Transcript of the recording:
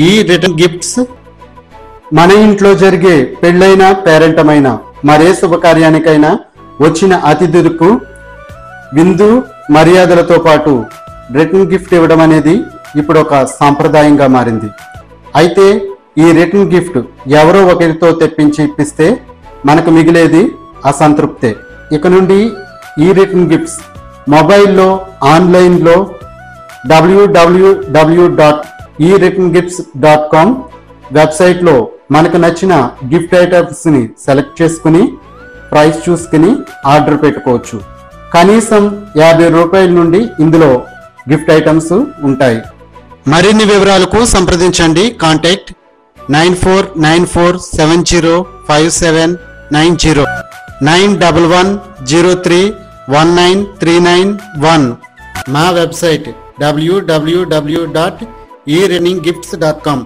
ఈ return gifts మన ఇంట్లో జరిగే పెళ్ళైన పేరెంటమైన మరే శుభకార్యానికైనా వచ్చిన అతిథులకు విందు మర్యాదలతో పాటు రిటర్న్ గిఫ్ట్ ఇవ్వడం అనేది ఇప్పుడు ఒక సాంప్రదాయంగా మారింది. అయితే ఈ రిటర్న్ గిఫ్ట్ ఎవరో ఒకరితో తెప్పించి ఇప్పిస్తే మనకు మిగిలేది అసంతృప్తే. ఇక నుండి ఈ రిటర్న్ గిఫ్ట్స్ మొబైల్లో ఆన్లైన్లో www.ereturngifts.com వెబ్సైట్లో మనకు నచ్చిన గిఫ్ట్ ఐటమ్స్ని సెలెక్ట్ చేసుకుని ప్రైస్ చూసుకుని ఆర్డర్ పెట్టుకోవచ్చు. కనీసం 50 రూపాయల నుండి ఇందులో గిఫ్ట్ ఐటమ్స్ ఉంటాయి. మరిన్ని వివరాలకు సంప్రదించండి. కాంటాక్ట్ 9494705790 9110319391. మా వెబ్సైట్ www.ereturninggifts.com.